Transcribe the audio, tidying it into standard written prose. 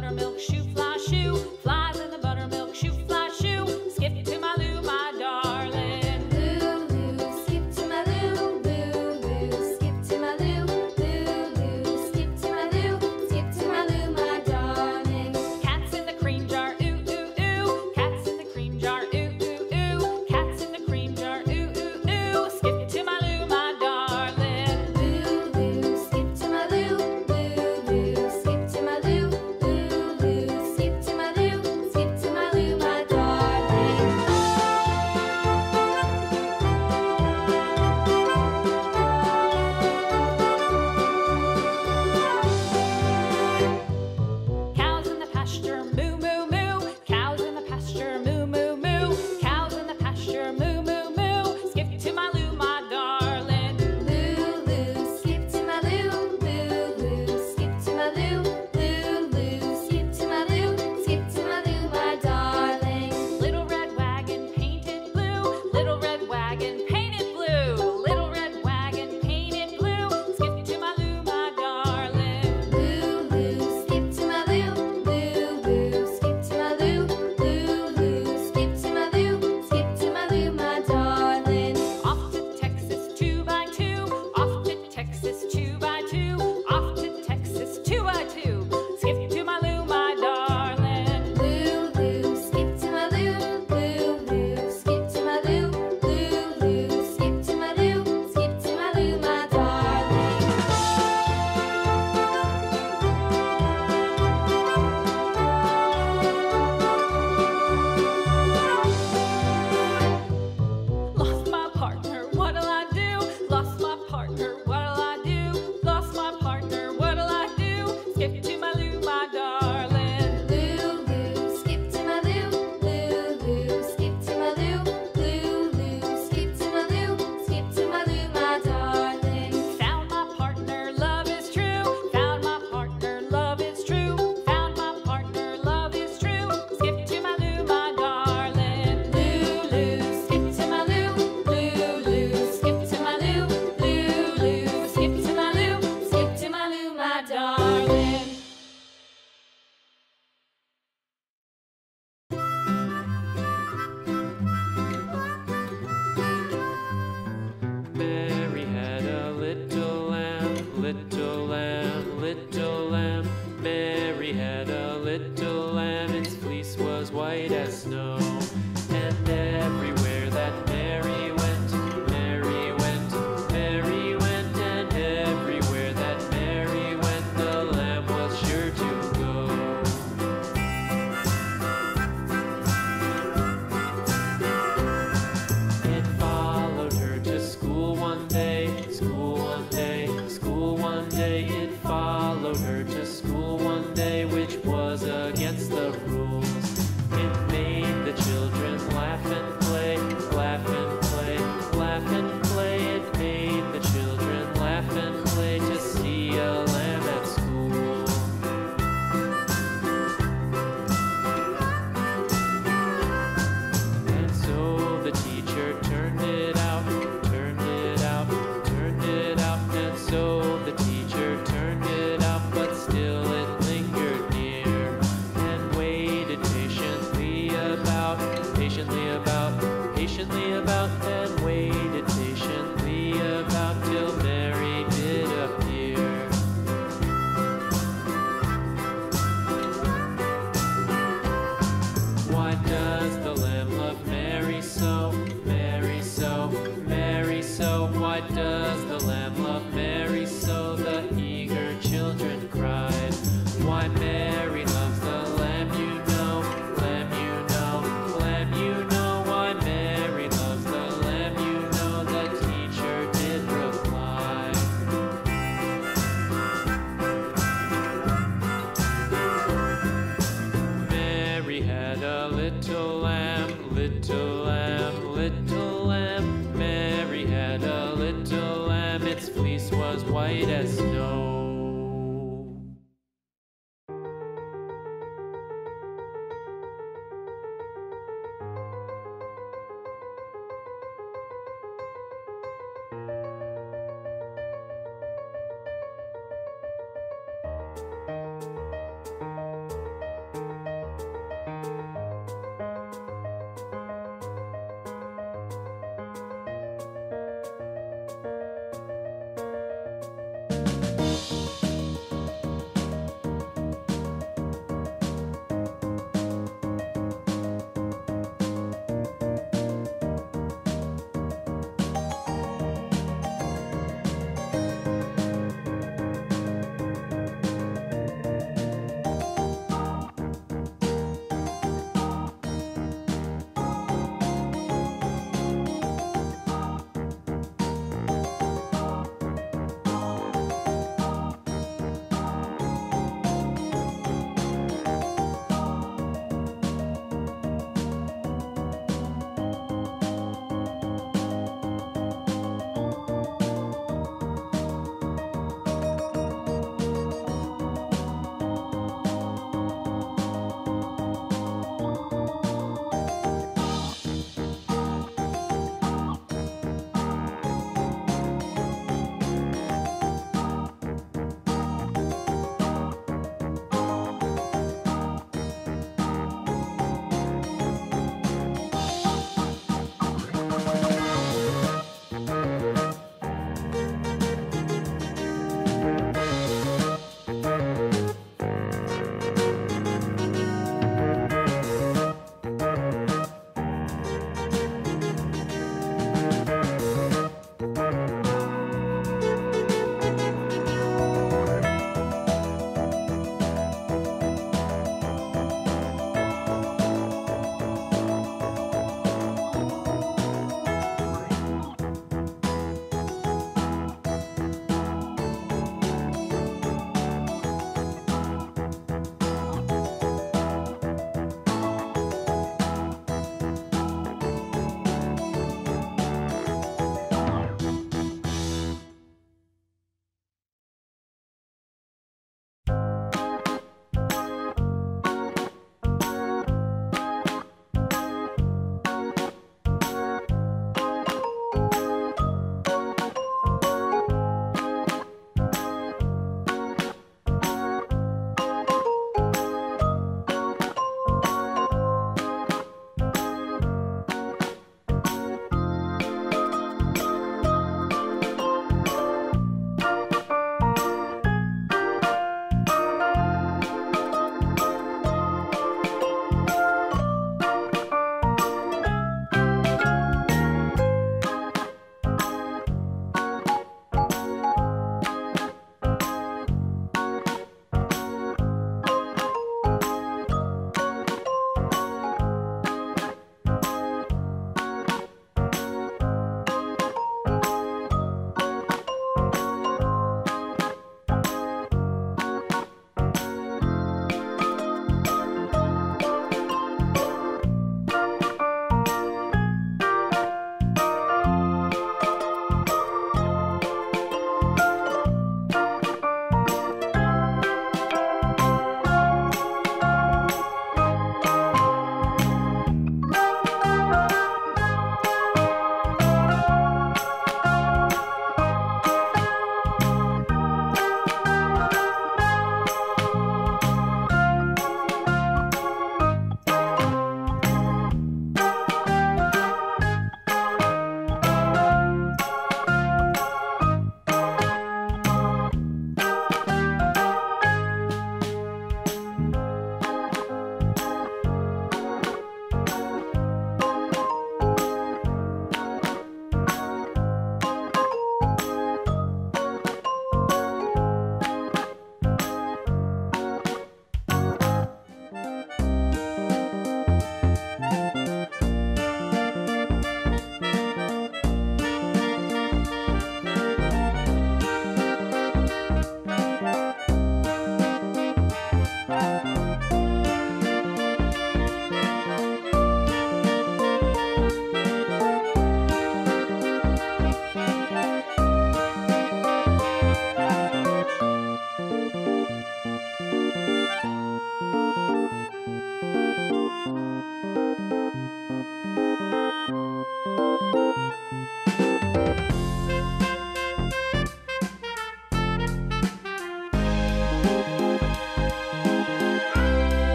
buttermilk shoe, fly shoe. Flies in the buttermilk shoe, fly shoe. Skip to my Lou, my darling. Lou, skip to my Lou, Lou, skip to my Lou, Lou, skip to my Lou, skip to my Lou, my darling. Cats in the cream jar, ooh, ooh, ooh. Cats in the cream jar, ooh, ooh, ooh. Cats in the cream jar, ooh, ooh, ooh. Skip to my Lou, my darling. Lou, skip to my Lou, Lou, skip to my Lou, Lou, skip to my Lou, skip to my Lou, my darling. Cows in the pasture, moo, moo, moo. Cows in the pasture, moo, moo, moo. Cows in the pasture, moo, moo, moo. Skip to my Lou, my darling. Lou, skip to my Lou, Lou, skip to my Lou, Lou, skip to my Lou, skip to my Lou, my darling. Little red wagon painted blue. Little red wagon painted blue. Little red wagon painted blue. Skip to my Lou, my darling. Lou, skip to my Lou, Lou, skip to my Lou, Lou, skip to my Lou, skip to my Lou, my darling. Off to Texas 2x2. Off to Texas 2x2. Off to Texas 2x2. Skip to my Lou, my darling. Lou, skip to my Lou, Lou, skip to my Lou, Lou, skip to my Lou, skip to my Lou, my darling. Lost my partner, what'll I do? Lost my partner, what'll I do? Lost my partner, what'll I do? Skip to my Lou, my darling. Lou, skip to my Lou, Lou, skip to my Lou, Lou, skip to my Lou, skip to my Lou, my darling. Found my partner, love is true. Found my partner, love is true. Found my partner, love is true. Skip to my Lou, my darling. Lou, skip to my Lou. Lou, skip to my Lou. Lou, skip to my Lou. Skip to my Lou, my darling.